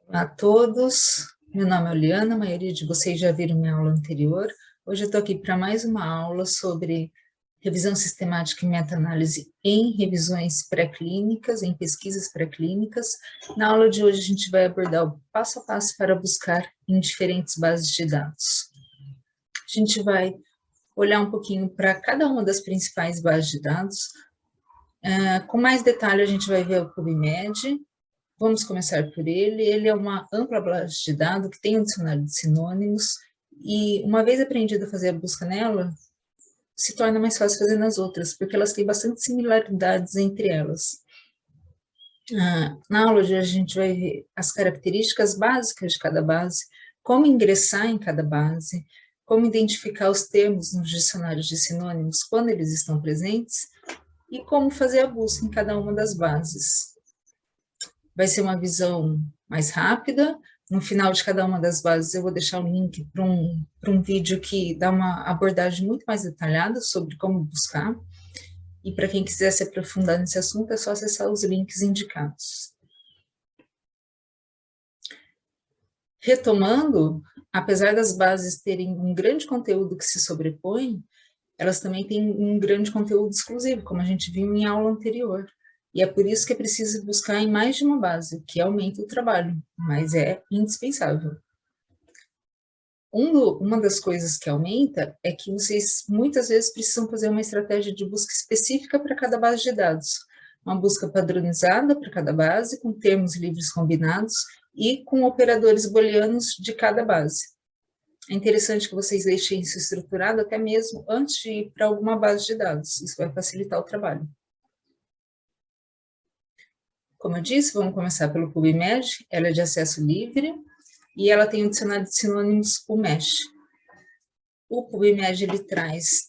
Olá a todos, meu nome é Oliana, a maioria de vocês já viram minha aula anterior. Hoje eu estou aqui para mais uma aula sobre revisão sistemática e meta-análise em revisões pré-clínicas, em pesquisas pré-clínicas. Na aula de hoje a gente vai abordar o passo a passo para buscar em diferentes bases de dados. A gente vai olhar um pouquinho para cada uma das principais bases de dados. Com mais detalhe a gente vai ver o PubMed. Vamos começar por ele. Ele é uma ampla base de dados que tem um dicionário de sinônimos e, uma vez aprendido a fazer a busca nela, se torna mais fácil fazer nas outras, porque elas têm bastante similaridades entre elas. Na aula de hoje a gente vai ver as características básicas de cada base, como ingressar em cada base, como identificar os termos nos dicionários de sinônimos quando eles estão presentes e como fazer a busca em cada uma das bases. Vai ser uma visão mais rápida. No final de cada uma das bases eu vou deixar um link para um vídeo que dá uma abordagem muito mais detalhada sobre como buscar. E para quem quiser se aprofundar nesse assunto, é só acessar os links indicados. Retomando, apesar das bases terem um grande conteúdo que se sobrepõe, elas também têm um grande conteúdo exclusivo, como a gente viu em aula anterior. E é por isso que é preciso buscar em mais de uma base, o que aumenta o trabalho, mas é indispensável. Uma das coisas que aumenta é que vocês muitas vezes precisam fazer uma estratégia de busca específica para cada base de dados. Uma busca padronizada para cada base, com termos livres combinados e com operadores booleanos de cada base. É interessante que vocês deixem isso estruturado até mesmo antes de ir para alguma base de dados. Isso vai facilitar o trabalho. Como eu disse, vamos começar pelo PubMed. Ela é de acesso livre e ela tem um dicionário de sinônimos, o MESH. O PubMed ele traz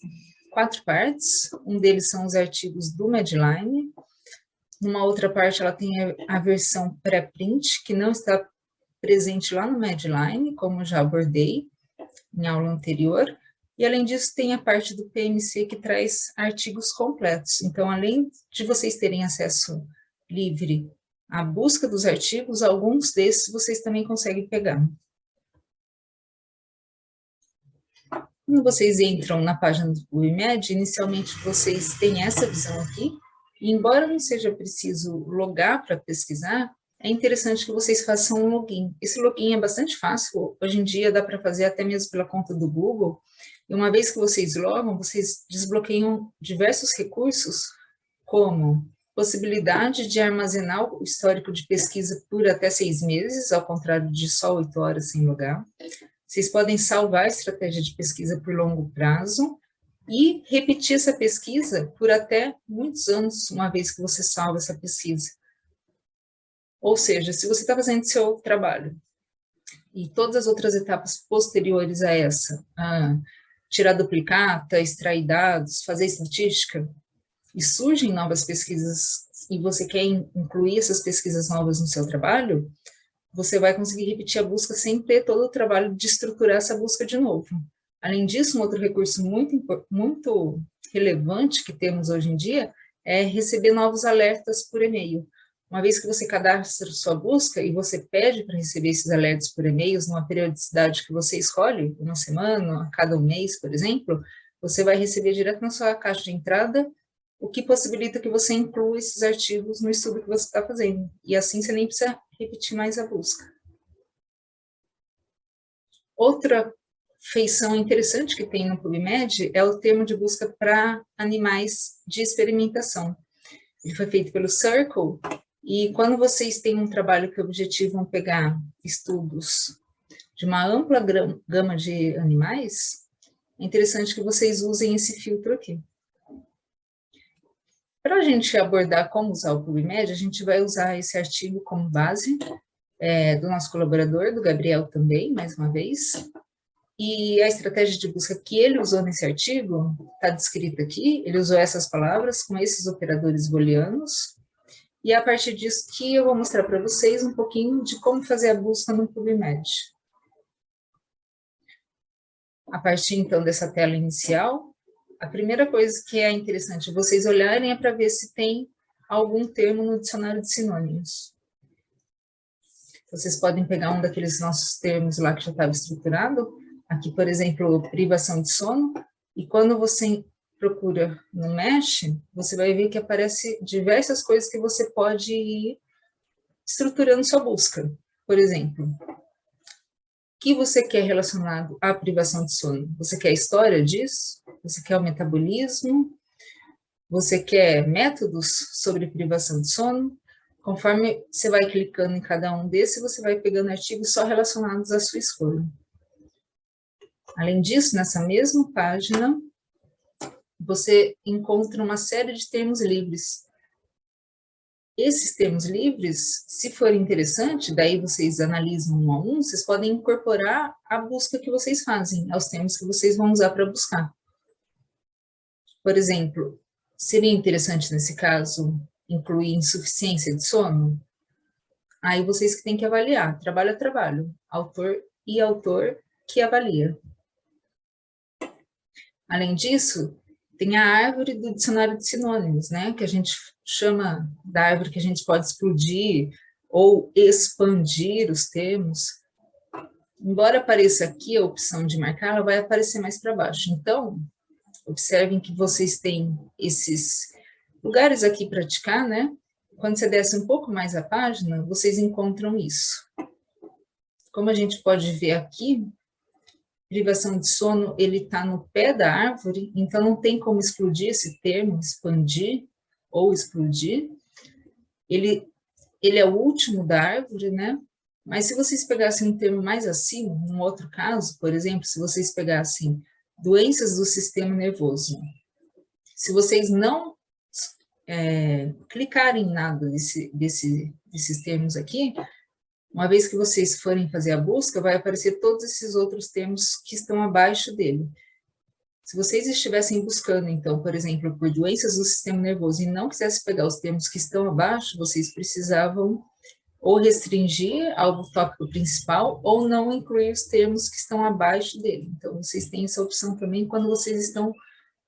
4 partes. Um deles são os artigos do Medline. Numa outra parte, ela tem a versão pré-print, que não está presente lá no Medline, como eu já abordei em aula anterior, e além disso tem a parte do PMC que traz artigos completos. Então, além de vocês terem acesso livre à busca dos artigos, alguns desses vocês também conseguem pegar. Quando vocês entram na página do PubMed, inicialmente vocês têm essa visão aqui, e embora não seja preciso logar para pesquisar, é interessante que vocês façam um login. Esse login é bastante fácil, hoje em dia dá para fazer até mesmo pela conta do Google, e uma vez que vocês logam, vocês desbloqueiam diversos recursos, como possibilidade de armazenar o histórico de pesquisa por até 6 meses, ao contrário de só 8 horas sem logar. Vocês podem salvar a estratégia de pesquisa por longo prazo e repetir essa pesquisa por até muitos anos, uma vez que você salva essa pesquisa. Ou seja, se você está fazendo seu trabalho e todas as outras etapas posteriores a essa, tirar duplicata, extrair dados, fazer estatística, e surgem novas pesquisas e você quer incluir essas pesquisas novas no seu trabalho, você vai conseguir repetir a busca sem ter todo o trabalho de estruturar essa busca de novo. Além disso, um outro recurso muito relevante que temos hoje em dia é receber novos alertas por e-mail. Uma vez que você cadastra sua busca e você pede para receber esses alertas por e-mails numa periodicidade que você escolhe, uma semana, a cada um mês, por exemplo, você vai receber direto na sua caixa de entrada, o que possibilita que você inclua esses artigos no estudo que você está fazendo. E assim você nem precisa repetir mais a busca. Outra feição interessante que tem no PubMed é o termo de busca para animais de experimentação. Ele foi feito pelo Circle, e quando vocês têm um trabalho que objetivam pegar estudos de uma ampla gama de animais, é interessante que vocês usem esse filtro aqui. Para a gente abordar como usar o PubMed, a gente vai usar esse artigo como base do nosso colaborador, do Gabriel também, mais uma vez. E a estratégia de busca que ele usou nesse artigo está descrita aqui. Ele usou essas palavras com esses operadores booleanos. E é a partir disso que eu vou mostrar para vocês um pouquinho de como fazer a busca no PubMed. A partir, então, dessa tela inicial, a primeira coisa que é interessante vocês olharem é para ver se tem algum termo no dicionário de sinônimos. Vocês podem pegar um daqueles nossos termos lá que já estava estruturado, aqui, por exemplo, privação de sono, e quando você procura no Mesh, você vai ver que aparece diversas coisas que você pode ir estruturando sua busca. Por exemplo, o que você quer relacionado à privação de sono? Você quer a história disso? Você quer o metabolismo? Você quer métodos sobre privação de sono? Conforme você vai clicando em cada um desses, você vai pegando artigos só relacionados à sua escolha. Além disso, nessa mesma página, você encontra uma série de termos livres. Esses termos livres, se for interessante, daí vocês analisam um a um, vocês podem incorporar a busca que vocês fazem, aos termos que vocês vão usar para buscar. Por exemplo, seria interessante, nesse caso, incluir insuficiência de sono? Aí vocês que têm que avaliar, trabalho a trabalho, autor e autor que avalia. Além disso, tem a árvore do dicionário de sinônimos, né, que a gente chama da árvore que a gente pode explodir ou expandir os termos. Embora apareça aqui a opção de marcar, ela vai aparecer mais para baixo. Então, observem que vocês têm esses lugares aqui para praticar, né? Quando você desce um pouco mais a página, vocês encontram isso. Como a gente pode ver aqui, privação de sono, ele está no pé da árvore, então não tem como explodir esse termo, expandir ou explodir. Ele é o último da árvore, né? Mas se vocês pegassem um termo mais acima, num outro caso, por exemplo, se vocês pegassem doenças do sistema nervoso, se vocês não clicarem em nada desses termos aqui, uma vez que vocês forem fazer a busca, vai aparecer todos esses outros termos que estão abaixo dele. Se vocês estivessem buscando, então, por exemplo, por doenças do sistema nervoso e não quisessem pegar os termos que estão abaixo, vocês precisavam ou restringir ao tópico principal ou não incluir os termos que estão abaixo dele. Então, vocês têm essa opção também quando vocês estão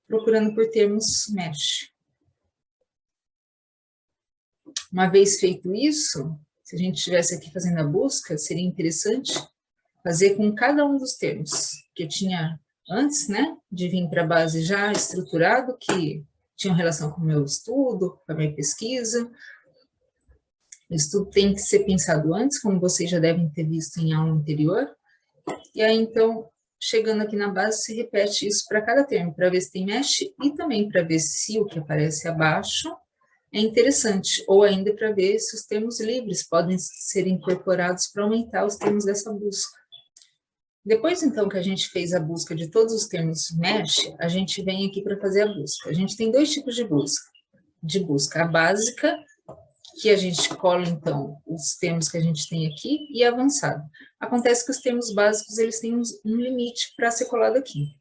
procurando por termos mesh. Uma vez feito isso, se a gente estivesse aqui fazendo a busca, seria interessante fazer com cada um dos termos que eu tinha antes, né, de vir para a base já estruturado, que tinham relação com o meu estudo, com a minha pesquisa. O estudo tem que ser pensado antes, como vocês já devem ter visto em aula anterior. E aí, então, chegando aqui na base, se repete isso para cada termo, para ver se tem mesh e também para ver se o que aparece abaixo é interessante, ou ainda para ver se os termos livres podem ser incorporados para aumentar os termos dessa busca. Depois, então, que a gente fez a busca de todos os termos mesh, a gente vem aqui para fazer a busca. A gente tem dois tipos de busca. A básica, que a gente cola, então, os termos que a gente tem aqui, e a avançada. Acontece que os termos básicos, eles têm um limite para ser colado aqui.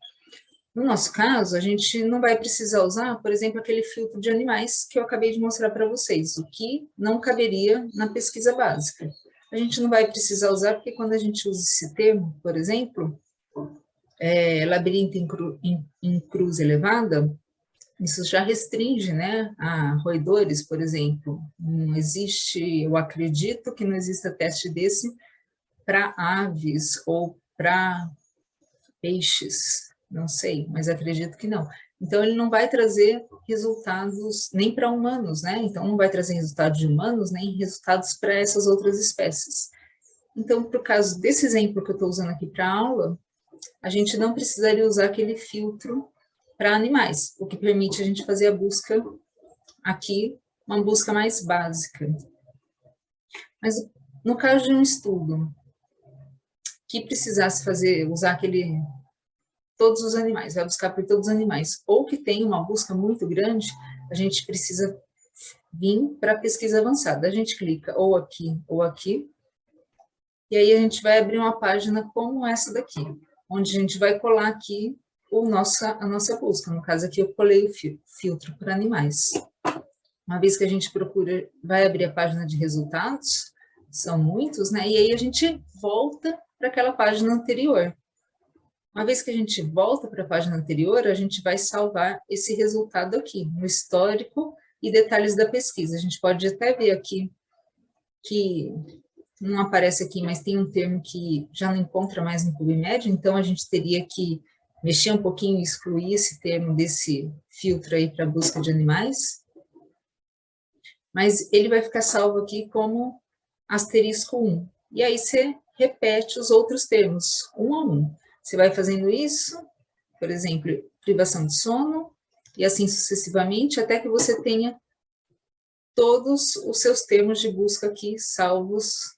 No nosso caso, a gente não vai precisar usar, por exemplo, aquele filtro de animais que eu acabei de mostrar para vocês, o que não caberia na pesquisa básica. A gente não vai precisar usar, porque quando a gente usa esse termo, por exemplo, labirinto em cruz elevada, isso já restringe, né, a roedores, por exemplo. Não existe, eu acredito que não exista teste desse para aves ou para peixes, não sei, mas acredito que não. Então, ele não vai trazer resultados nem para humanos, né? Então, não vai trazer resultados de humanos, nem resultados para essas outras espécies. Então, por caso desse exemplo que eu estou usando aqui para a aula, a gente não precisaria usar aquele filtro para animais, o que permite a gente fazer a busca aqui, uma busca mais básica. Mas, no caso de um estudo que precisasse usar todos os animais, vai buscar por todos os animais, ou que tem uma busca muito grande, a gente precisa vir para a pesquisa avançada. A gente clica ou aqui, e aí a gente vai abrir uma página como essa daqui, onde a gente vai colar aqui a nossa busca. No caso aqui eu colei o filtro para animais. Uma vez que a gente procura, vai abrir a página de resultados, são muitos, né? E aí a gente volta para aquela página anterior. Uma vez que a gente volta para a página anterior, a gente vai salvar esse resultado aqui, no histórico e detalhes da pesquisa. A gente pode até ver aqui que não aparece aqui, mas tem um termo que já não encontra mais no PubMed, então a gente teria que mexer um pouquinho e excluir esse termo desse filtro aí para busca de animais. Mas ele vai ficar salvo aqui como asterisco 1. E aí você repete os outros termos, um a um. Você vai fazendo isso, por exemplo, privação de sono, e assim sucessivamente, até que você tenha todos os seus termos de busca aqui salvos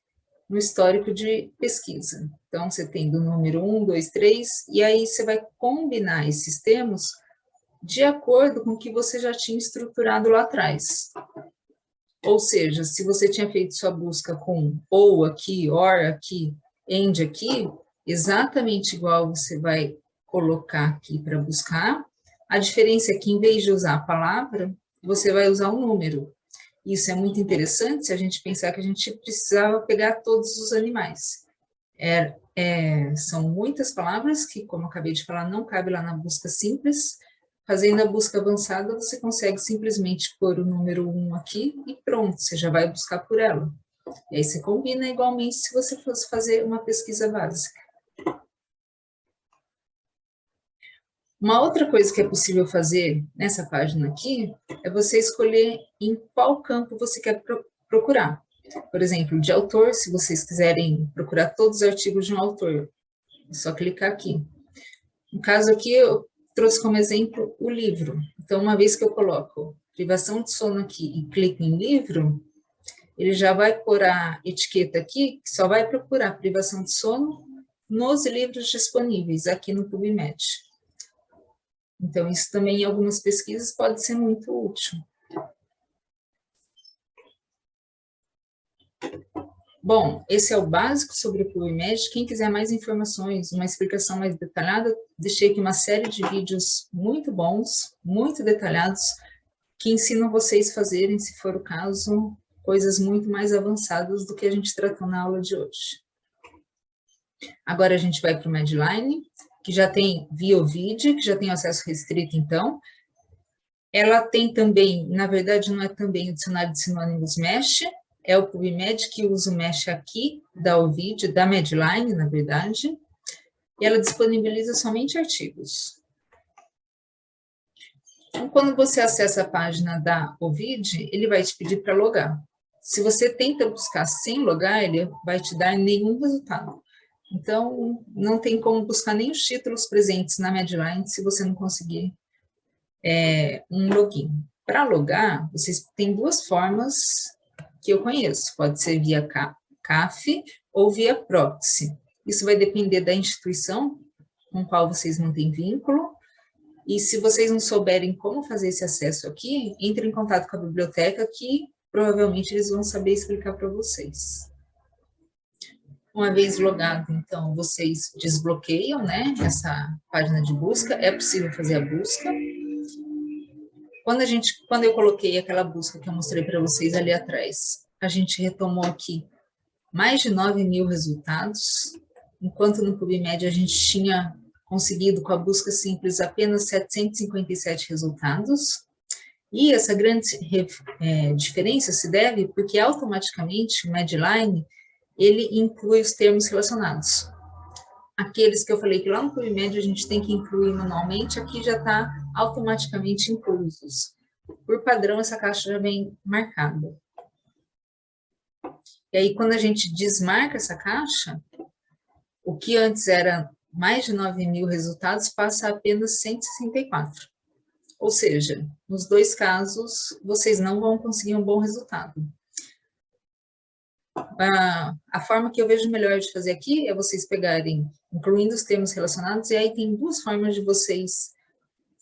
no histórico de pesquisa. Então, você tem do número 1, 2, 3, e aí você vai combinar esses termos de acordo com o que você já tinha estruturado lá atrás. Ou seja, se você tinha feito sua busca com ou aqui, or aqui, and aqui, exatamente igual você vai colocar aqui para buscar. A diferença é que, em vez de usar a palavra, você vai usar um número. Isso é muito interessante se a gente pensar que a gente precisava pegar todos os animais. São muitas palavras que, como eu acabei de falar, não cabe lá na busca simples. Fazendo a busca avançada, você consegue simplesmente pôr o número 1 aqui e pronto, você já vai buscar por ela. E aí você combina igualmente se você fosse fazer uma pesquisa básica. Uma outra coisa que é possível fazer nessa página aqui é você escolher em qual campo você quer procurar. Por exemplo, de autor, se vocês quiserem procurar todos os artigos de um autor, é só clicar aqui. No caso aqui, eu trouxe como exemplo o livro. Então, uma vez que eu coloco privação de sono aqui e clico em livro, ele já vai pôr a etiqueta aqui, que só vai procurar privação de sono nos livros disponíveis aqui no PubMed. Então, isso também em algumas pesquisas pode ser muito útil. Bom, esse é o básico sobre o PubMed. Quem quiser mais informações, uma explicação mais detalhada, deixei aqui uma série de vídeos muito bons, muito detalhados, que ensinam vocês a fazerem, se for o caso, coisas muito mais avançadas do que a gente tratou na aula de hoje. Agora a gente vai para o Medline, que já tem via Ovid, que já tem acesso restrito, então. Ela tem também, na verdade, não é também o dicionário de sinônimos Mesh, é o PubMed que usa o Mesh aqui, da Ovid, da Medline, na verdade, e ela disponibiliza somente artigos. Então, quando você acessa a página da Ovid, ele vai te pedir para logar. Se você tenta buscar sem logar, ele vai te dar nenhum resultado. Então, não tem como buscar nem os títulos presentes na Medline se você não conseguir um login. Para logar, vocês têm duas formas que eu conheço. Pode ser via CAF ou via proxy. Isso vai depender da instituição com qual vocês mantêm vínculo. E se vocês não souberem como fazer esse acesso aqui, entre em contato com a biblioteca que provavelmente eles vão saber explicar para vocês. Uma vez logado, então, vocês desbloqueiam, né, essa página de busca, é possível fazer a busca. Quando eu coloquei aquela busca que eu mostrei para vocês ali atrás, a gente retomou aqui mais de 9.000 resultados, enquanto no PubMed a gente tinha conseguido com a busca simples apenas 757 resultados. E essa grande diferença se deve porque automaticamente o Medline ele inclui os termos relacionados. Aqueles que eu falei que lá no PubMed a gente tem que incluir manualmente, aqui já está automaticamente inclusos. Por padrão, essa caixa já vem marcada. E aí, quando a gente desmarca essa caixa, o que antes era mais de 9.000 resultados passa a apenas 164. Ou seja, nos dois casos, vocês não vão conseguir um bom resultado. A forma que eu vejo melhor de fazer aqui é vocês pegarem, incluindo os termos relacionados, e aí tem duas formas de vocês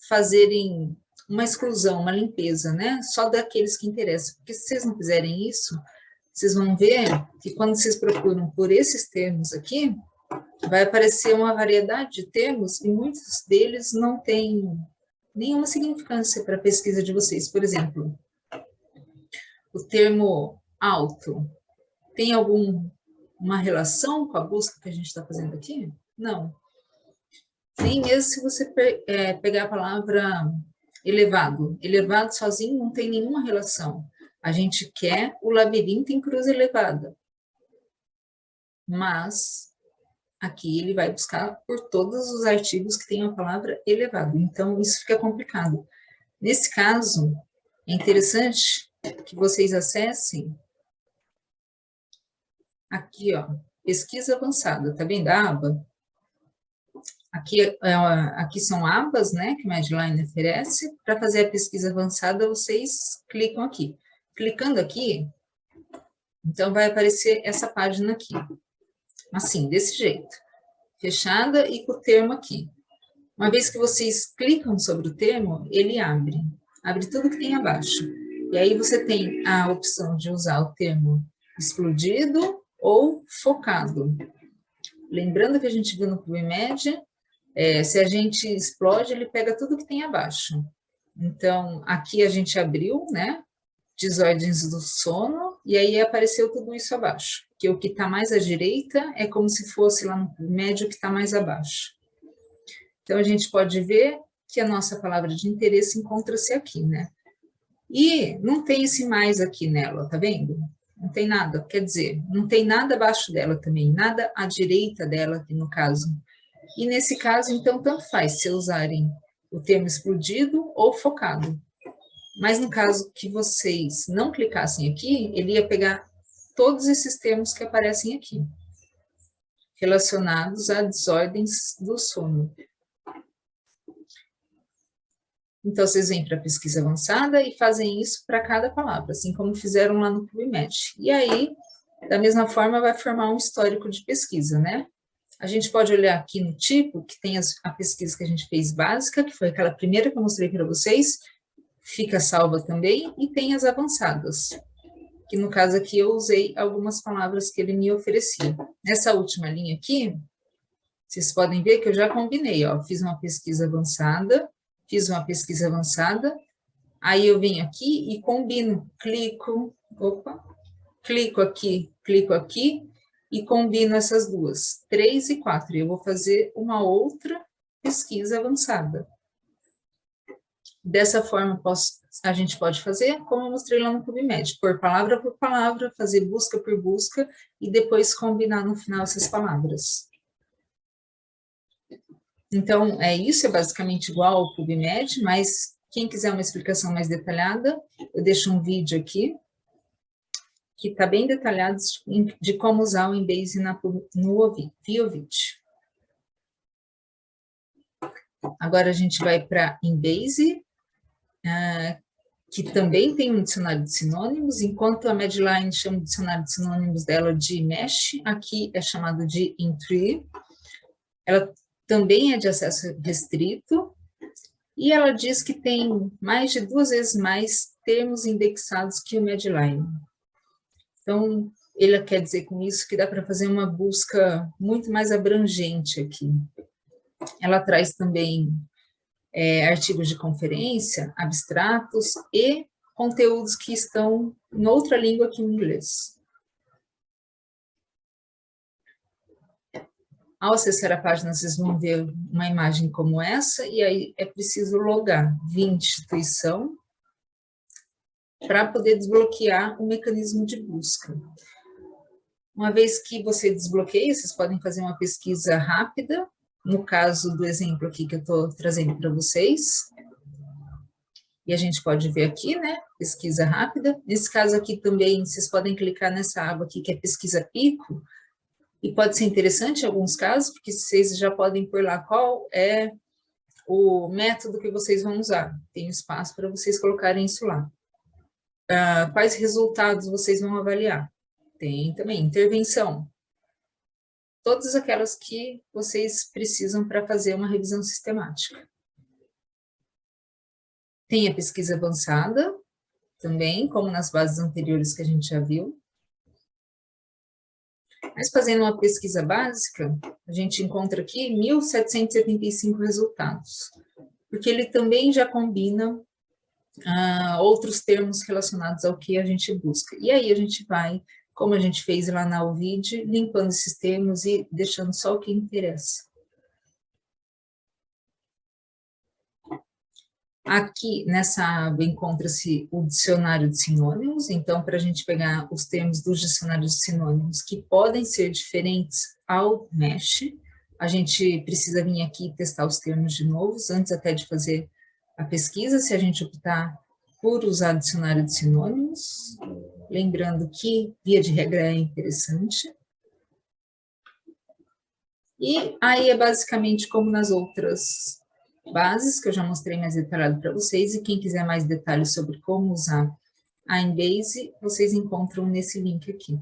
fazerem uma exclusão, uma limpeza, né? Só daqueles que interessam. Porque se vocês não fizerem isso, vocês vão ver que quando vocês procuram por esses termos aqui, vai aparecer uma variedade de termos e muitos deles não têm nenhuma significância para a pesquisa de vocês. Por exemplo, o termo alto tem alguma relação com a busca que a gente está fazendo aqui? Não. Nem mesmo se você pegar a palavra elevado. Elevado sozinho não tem nenhuma relação. A gente quer o labirinto em cruz elevada. mas aqui ele vai buscar por todos os artigos que tenham a palavra elevado. Então, isso fica complicado. Nesse caso, é interessante que vocês acessem aqui, ó, pesquisa avançada, tá vendo a aba? Aqui são abas, né, que o Medline oferece. Para fazer a pesquisa avançada, vocês clicam aqui. Clicando aqui, então vai aparecer essa página aqui. Assim, desse jeito. Fechada e com o termo aqui. Uma vez que vocês clicam sobre o termo, ele abre. Abre tudo que tem abaixo. E aí você tem a opção de usar o termo explodido ou focado. Lembrando que a gente viu no PubMed, se a gente explode, ele pega tudo que tem abaixo. Então, aqui a gente abriu, né? Desordens do sono, e aí apareceu tudo isso abaixo. Que o que está mais à direita é como se fosse lá no PubMed o que está mais abaixo. Então, a gente pode ver que a nossa palavra de interesse encontra-se aqui, né? E não tem esse mais aqui nela, tá vendo? Não tem nada, quer dizer, não tem nada abaixo dela também, nada à direita dela aqui no caso. E nesse caso, então, tanto faz se usarem o termo explodido ou focado. Mas no caso que vocês não clicassem aqui, ele ia pegar todos esses termos que aparecem aqui, relacionados a desordens do sono. Então, vocês vêm para a pesquisa avançada e fazem isso para cada palavra, assim como fizeram lá no PubMed. E aí, da mesma forma, vai formar um histórico de pesquisa, né? A gente pode olhar aqui no tipo, que tem a pesquisa que a gente fez básica, que foi aquela primeira que eu mostrei para vocês, fica salva também, e tem as avançadas, que no caso aqui eu usei algumas palavras que ele me oferecia. Nessa última linha aqui, vocês podem ver que eu já combinei, ó, fiz uma pesquisa avançada, aí eu venho aqui e combino, clico aqui, e combino essas duas, 3 e 4, e eu vou fazer uma outra pesquisa avançada. Dessa forma, a gente pode fazer, como eu mostrei lá no PubMed, por palavra, fazer busca por busca, e depois combinar no final essas palavras. Então, isso é basicamente igual ao PubMed, mas quem quiser uma explicação mais detalhada, eu deixo um vídeo aqui, que está bem detalhado de como usar o Embase no Viovit. Agora a gente vai para Embase, que também tem um dicionário de sinônimos, enquanto a Medline chama o dicionário de sinônimos dela de Mesh, aqui é chamado de Intree. Ela também é de acesso restrito, e ela diz que tem mais de 2 vezes mais termos indexados que o Medline. Então, ele quer dizer com isso que dá para fazer uma busca muito mais abrangente aqui. Ela traz também artigos de conferência, abstratos e conteúdos que estão em outra língua que o inglês. Ao acessar a página, vocês vão ver uma imagem como essa, e aí é preciso logar via instituição para poder desbloquear o mecanismo de busca. Uma vez que você desbloqueia, vocês podem fazer uma pesquisa rápida, no caso do exemplo aqui que eu estou trazendo para vocês. E a gente pode ver aqui, né, pesquisa rápida. Nesse caso aqui também, vocês podem clicar nessa aba aqui, que é pesquisa pico, e pode ser interessante em alguns casos, porque vocês já podem pôr lá qual é o método que vocês vão usar. Tem espaço para vocês colocarem isso lá. Quais resultados vocês vão avaliar? Tem também intervenção. Todas aquelas que vocês precisam para fazer uma revisão sistemática. Tem a pesquisa avançada, também, como nas bases anteriores que a gente já viu. Mas fazendo uma pesquisa básica, a gente encontra aqui 1.775 resultados, porque ele também já combina outros termos relacionados ao que a gente busca. E aí a gente vai, como a gente fez lá na UVID, limpando esses termos e deixando só o que interessa. Aqui, nessa aba, encontra-se o dicionário de sinônimos. Então, para a gente pegar os termos dos dicionários de sinônimos, que podem ser diferentes ao MESH, a gente precisa vir aqui e testar os termos de novo, antes até de fazer a pesquisa, se a gente optar por usar dicionário de sinônimos. Lembrando que, via de regra, é interessante. E aí é basicamente como nas outras bases, que eu já mostrei mais detalhado para vocês, e quem quiser mais detalhes sobre como usar a Embase, vocês encontram nesse link aqui.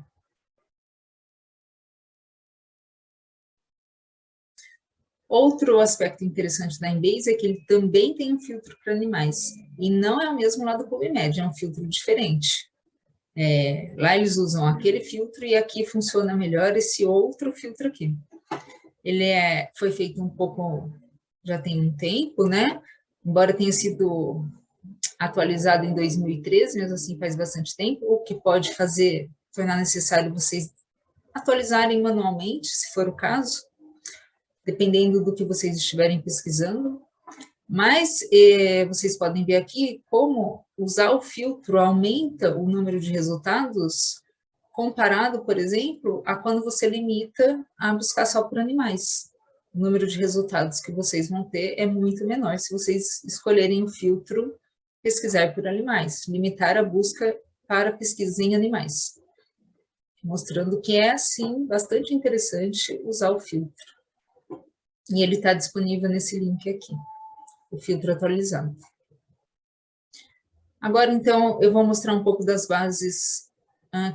Outro aspecto interessante da Embase é que ele também tem um filtro para animais, e não é o mesmo lá do PubMed, é um filtro diferente. Lá eles usam aquele filtro e aqui funciona melhor esse outro filtro aqui. Ele foi feito um pouco, já tem um tempo, né? Embora tenha sido atualizado em 2013, mesmo assim faz bastante tempo, o que pode tornar necessário vocês atualizarem manualmente, se for o caso, dependendo do que vocês estiverem pesquisando. Mas vocês podem ver aqui como usar o filtro aumenta o número de resultados comparado, por exemplo, a quando você limita a buscar só por animais. O número de resultados que vocês vão ter é muito menor se vocês escolherem o filtro pesquisar por animais, limitar a busca para pesquisas em animais, mostrando que é, sim, bastante interessante usar o filtro. E ele está disponível nesse link aqui, o filtro atualizado. Agora, então, eu vou mostrar um pouco das bases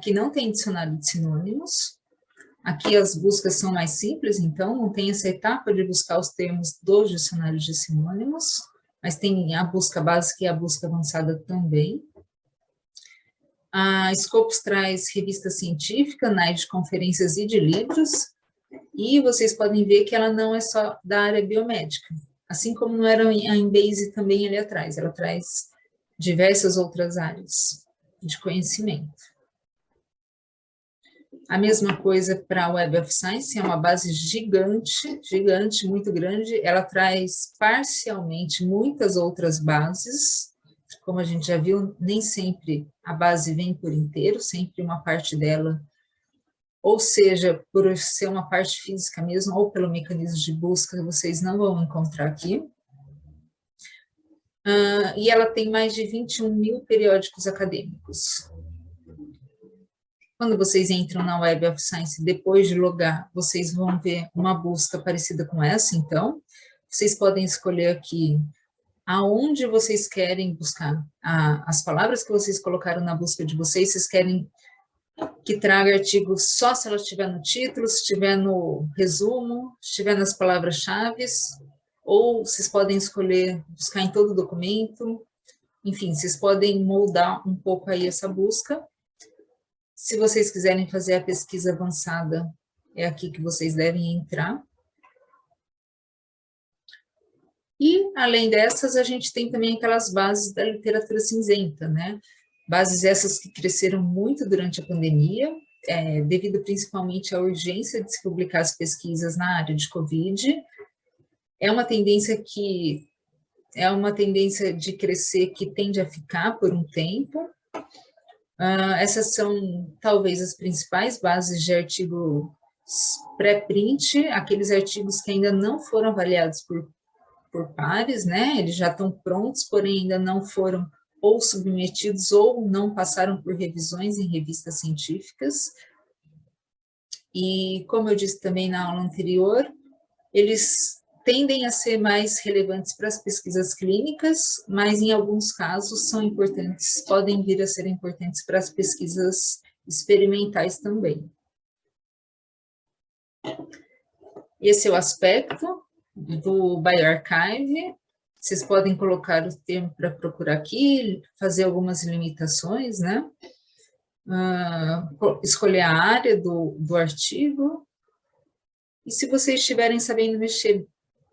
que não tem dicionário de sinônimos. Aqui as buscas são mais simples, então, não tem essa etapa de buscar os termos dos dicionários de sinônimos, mas tem a busca básica e a busca avançada também. A Scopus traz revista científica, anais de conferências e de livros, e vocês podem ver que ela não é só da área biomédica, assim como não era a Embase também ali atrás, ela traz diversas outras áreas de conhecimento. A mesma coisa para a Web of Science, é uma base gigante, gigante, muito grande. Ela traz parcialmente muitas outras bases. Como a gente já viu, nem sempre a base vem por inteiro, sempre uma parte dela, ou seja, por ser uma parte física mesmo, ou pelo mecanismo de busca, vocês não vão encontrar aqui. E ela tem mais de 21 mil periódicos acadêmicos. Quando vocês entram na Web of Science, depois de logar, vocês vão ver uma busca parecida com essa, então. Vocês podem escolher aqui aonde vocês querem buscar. As palavras que vocês colocaram na busca de vocês querem que traga artigo só se ela estiver no título, se estiver no resumo, se estiver nas palavras-chave, ou vocês podem escolher buscar em todo o documento. Enfim, vocês podem moldar um pouco aí essa busca. Se vocês quiserem fazer a pesquisa avançada, é aqui que vocês devem entrar. E, além dessas, a gente tem também aquelas bases da literatura cinzenta, né? Bases essas que cresceram muito durante a pandemia, devido principalmente à urgência de se publicar as pesquisas na área de Covid. É uma tendência de crescer que tende a ficar por um tempo. Essas são, talvez, as principais bases de artigo pré-print, aqueles artigos que ainda não foram avaliados por pares, né? Eles já estão prontos, porém ainda não foram ou submetidos ou não passaram por revisões em revistas científicas. E, como eu disse também na aula anterior, eles tendem a ser mais relevantes para as pesquisas clínicas, mas em alguns casos são importantes, podem vir a ser importantes para as pesquisas experimentais também. Esse é o aspecto do bioarchive. Vocês podem colocar o termo para procurar aqui, fazer algumas limitações, né? Escolher a área do artigo. E se vocês estiverem sabendo mexer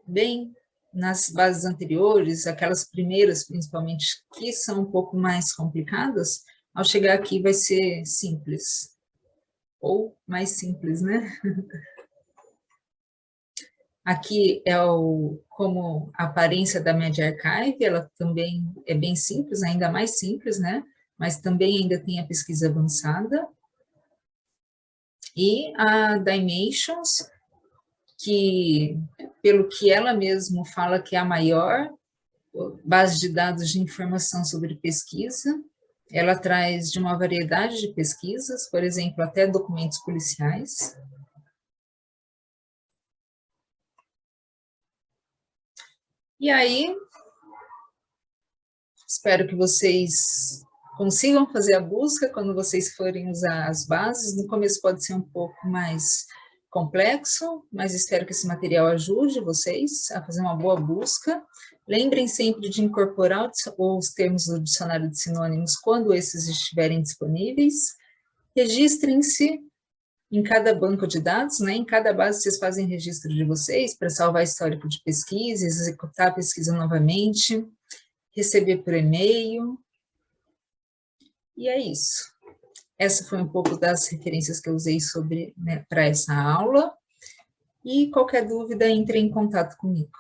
bem nas bases anteriores, aquelas primeiras, principalmente, que são um pouco mais complicadas, ao chegar aqui vai ser simples. Ou mais simples, né? Aqui é como a aparência da MediArchive, ela também é bem simples, ainda mais simples, né? Mas também ainda tem a pesquisa avançada. E a Dimensions, que, pelo que ela mesma fala que é a maior base de dados de informação sobre pesquisa, ela traz de uma variedade de pesquisas, por exemplo, até documentos policiais. E aí, espero que vocês consigam fazer a busca quando vocês forem usar as bases. No começo pode ser um pouco mais complexo, mas espero que esse material ajude vocês a fazer uma boa busca. Lembrem sempre de incorporar os termos do dicionário de sinônimos quando esses estiverem disponíveis. Registrem-se em cada banco de dados, né? Em cada base vocês fazem registro de vocês para salvar histórico de pesquisa, executar a pesquisa novamente, receber por e-mail. E é isso. Essa foi um pouco das referências que eu usei para essa aula. E qualquer dúvida, entre em contato comigo.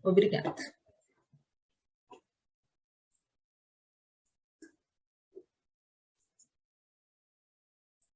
Obrigada.